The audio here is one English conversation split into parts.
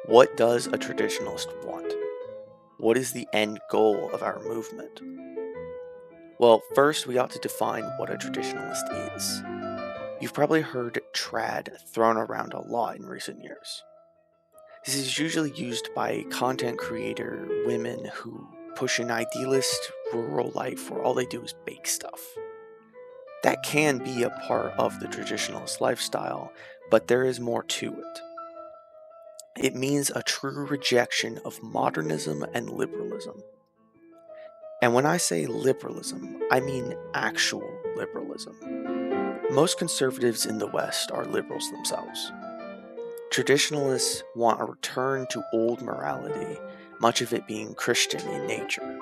What does a traditionalist want? What is the end goal of our movement? Well, first we ought to define what a traditionalist is. You've probably heard trad thrown around a lot in recent years. This is usually used by content creator women who push an idealist rural life where all they do is bake stuff. That can be a part of the traditionalist lifestyle, but there is more to it. It means a true rejection of modernism and liberalism. And when I say liberalism, I mean actual liberalism. Most conservatives in the West are liberals themselves. Traditionalists want a return to old morality, much of it being Christian in nature.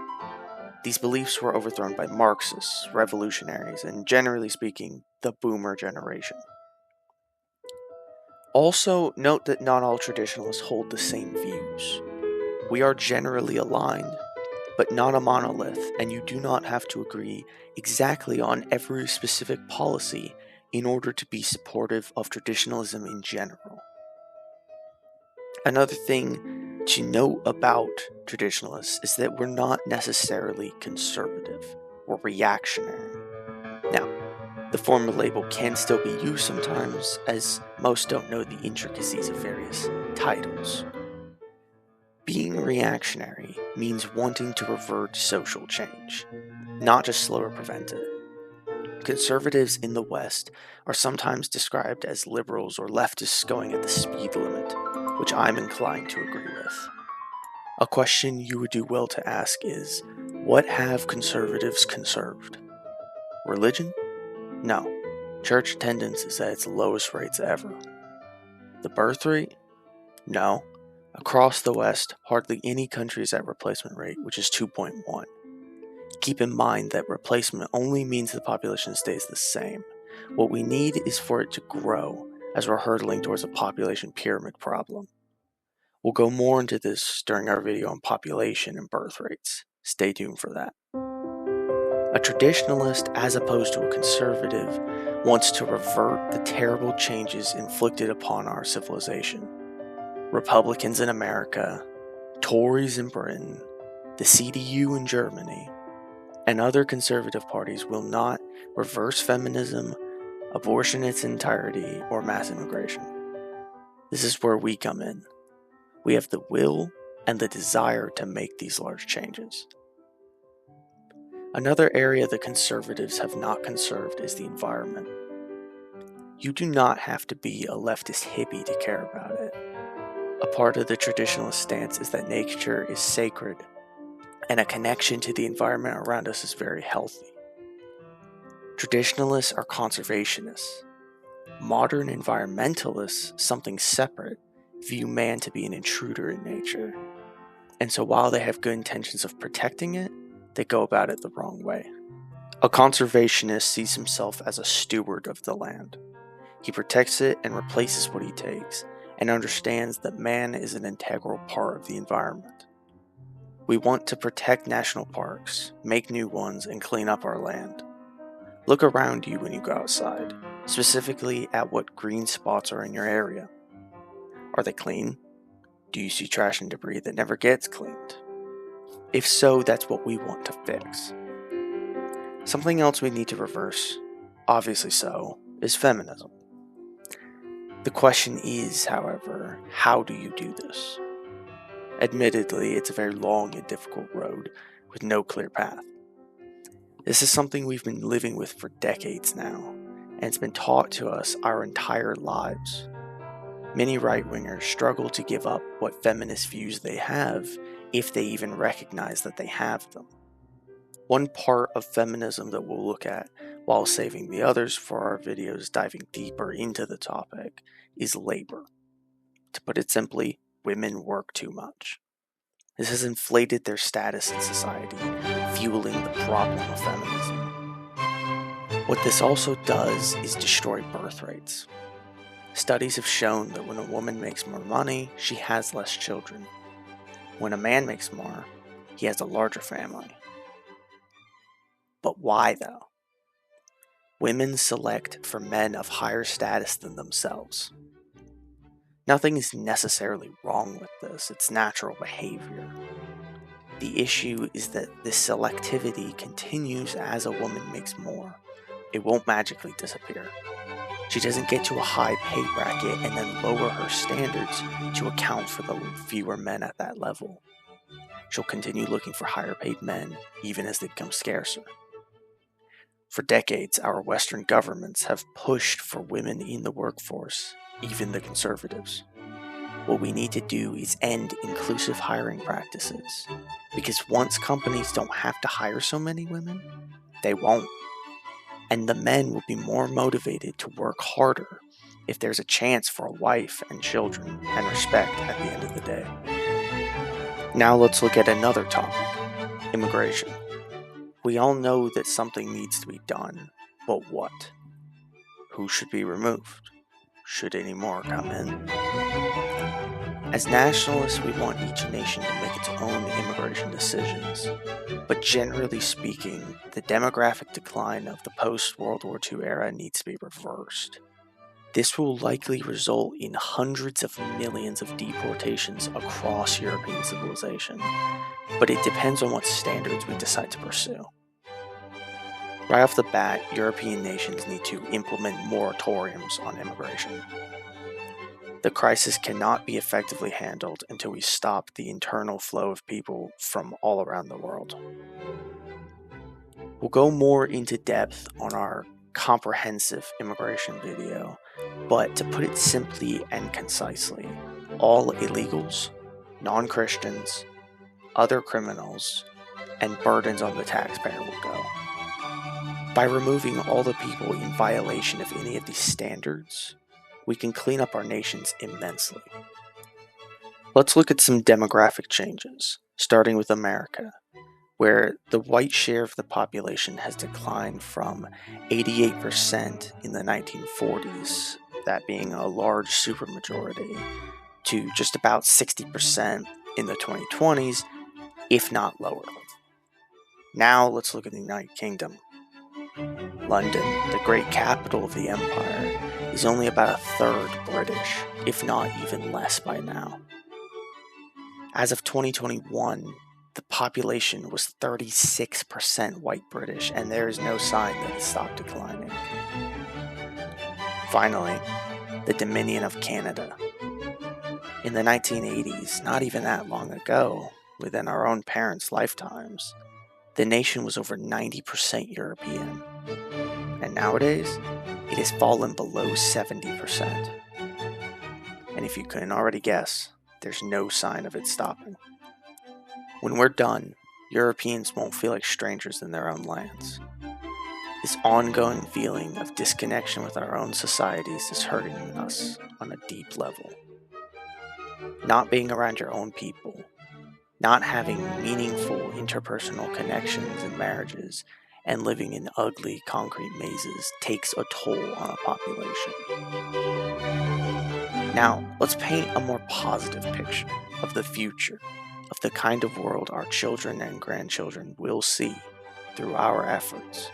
These beliefs were overthrown by Marxists, revolutionaries, and generally speaking, the boomer generation. Also, note that not all traditionalists hold the same views. We are generally aligned, but not a monolith, and you do not have to agree exactly on every specific policy in order to be supportive of traditionalism in general. Another thing to note about traditionalists is that we're not necessarily conservative or reactionary. Now, the former label can still be used sometimes, as most don't know the intricacies of various titles. Being reactionary means wanting to revert social change, not just slow or prevent it. Conservatives in the West are sometimes described as liberals or leftists going at the speed limit, which I'm inclined to agree with. A question you would do well to ask is, what have conservatives conserved? Religion? No. Church attendance is at its lowest rates ever. The birth rate? No. Across the West, hardly any country is at replacement rate, which is 2.1. Keep in mind that replacement only means the population stays the same. What we need is for it to grow, as we're hurtling towards a population pyramid problem. We'll go more into this during our video on population and birth rates. Stay tuned for that. A traditionalist, as opposed to a conservative, wants to revert the terrible changes inflicted upon our civilization. Republicans in America, Tories in Britain, the CDU in Germany, and other conservative parties will not reverse feminism, abortion in its entirety, or mass immigration. This is where we come in. We have the will and the desire to make these large changes. Another area the conservatives have not conserved is the environment. You do not have to be a leftist hippie to care about it. A part of the traditionalist stance is that nature is sacred, and a connection to the environment around us is very healthy. Traditionalists are conservationists. Modern environmentalists, something separate, view man to be an intruder in nature. And so while they have good intentions of protecting it, they go about it the wrong way. A conservationist sees himself as a steward of the land. He protects it and replaces what he takes, and understands that man is an integral part of the environment. We want to protect national parks, make new ones, and clean up our land. Look around you when you go outside, specifically at what green spots are in your area. Are they clean? Do you see trash and debris that never gets cleaned? If so, that's what we want to fix. Something else we need to reverse, obviously so, is feminism. The question is, however, how do you do this? Admittedly, it's a very long and difficult road with no clear path. This is something we've been living with for decades now, and it's been taught to us our entire lives. Many right-wingers struggle to give up what feminist views they have, if they even recognize that they have them. One part of feminism that we'll look at, while saving the others for our videos diving deeper into the topic, is labor. To put it simply, women work too much. This has inflated their status in society, fueling the problem of feminism. What this also does is destroy birth rates. Studies have shown that when a woman makes more money, she has less children. When a man makes more, he has a larger family. But why though? Women select for men of higher status than themselves. Nothing is necessarily wrong with this, it's natural behavior. The issue is that this selectivity continues as a woman makes more. It won't magically disappear. She doesn't get to a high pay bracket and then lower her standards to account for the fewer men at that level. She'll continue looking for higher paid men even as they become scarcer. For decades, our Western governments have pushed for women in the workforce, even the conservatives. What we need to do is end inclusive hiring practices, because once companies don't have to hire so many women, they won't. And the men will be more motivated to work harder if there's a chance for a wife and children and respect at the end of the day. Now let's look at another topic, immigration. We all know that something needs to be done, but what? Who should be removed? Should any more come in? As nationalists, we want each nation to make its own immigration decisions, but generally speaking, the demographic decline of the post-World War II era needs to be reversed. This will likely result in hundreds of millions of deportations across European civilization, but it depends on what standards we decide to pursue. Right off the bat, European nations need to implement moratoriums on immigration. The crisis cannot be effectively handled until we stop the internal flow of people from all around the world. We'll go more into depth on our comprehensive immigration video, but to put it simply and concisely, all illegals, non-Christians, other criminals, and burdens on the taxpayer will go. By removing all the people in violation of any of these standards, we can clean up our nations immensely. Let's look at some demographic changes, starting with America, where the white share of the population has declined from 88% in the 1940s, that being a large supermajority, to just about 60% in the 2020s, if not lower. Now let's look at the United Kingdom. London, the great capital of the empire, is only about a third British, if not even less by now. As of 2021, the population was 36% white British, and there is no sign that it stopped declining. Finally, the Dominion of Canada. In the 1980s, not even that long ago, within our own parents' lifetimes, the nation was over 90% European. And nowadays, it has fallen below 70%. And if you couldn't already guess, there's no sign of it stopping. When we're done, Europeans won't feel like strangers in their own lands. This ongoing feeling of disconnection with our own societies is hurting us on a deep level. Not being around your own people, not having meaningful interpersonal connections and marriages, and living in ugly concrete mazes takes a toll on a population. Now, let's paint a more positive picture of the future, of the kind of world our children and grandchildren will see through our efforts,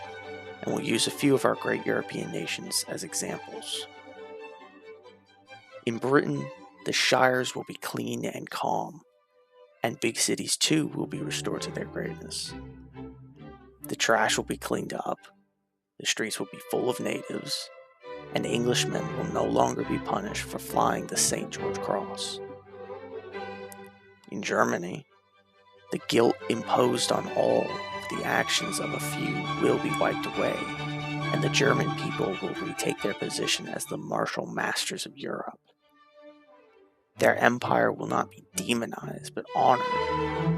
and we'll use a few of our great European nations as examples. In Britain, the shires will be clean and calm, and big cities too will be restored to their greatness. The trash will be cleaned up, the streets will be full of natives, and Englishmen will no longer be punished for flying the St. George Cross. In Germany, the guilt imposed on all of the actions of a few will be wiped away, and the German people will retake their position as the martial masters of Europe. Their empire will not be demonized, but honored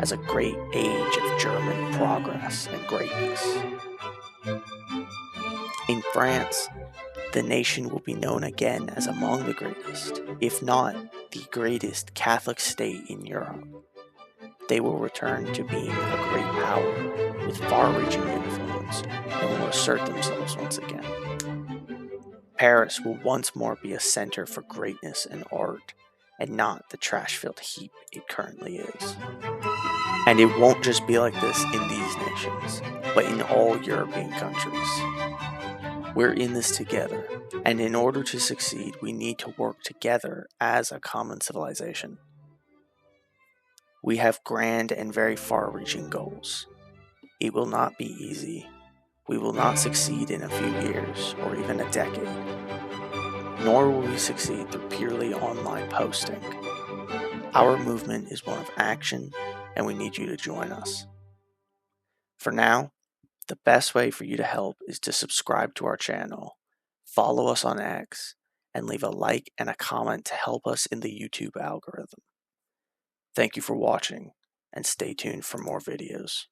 as a great age of German progress and greatness. In France, the nation will be known again as among the greatest, if not the greatest Catholic state in Europe. They will return to being a great power with far-reaching influence and will assert themselves once again. Paris will once more be a center for greatness and art, and not the trash-filled heap it currently is. And it won't just be like this in these nations, but in all European countries. We're in this together, and in order to succeed, we need to work together as a common civilization. We have grand and very far-reaching goals. It will not be easy. We will not succeed in a few years or even a decade. Nor will we succeed through purely online posting. Our movement is one of action, and we need you to join us. For now, the best way for you to help is to subscribe to our channel, follow us on X, and leave a like and a comment to help us in the YouTube algorithm. Thank you for watching, and stay tuned for more videos.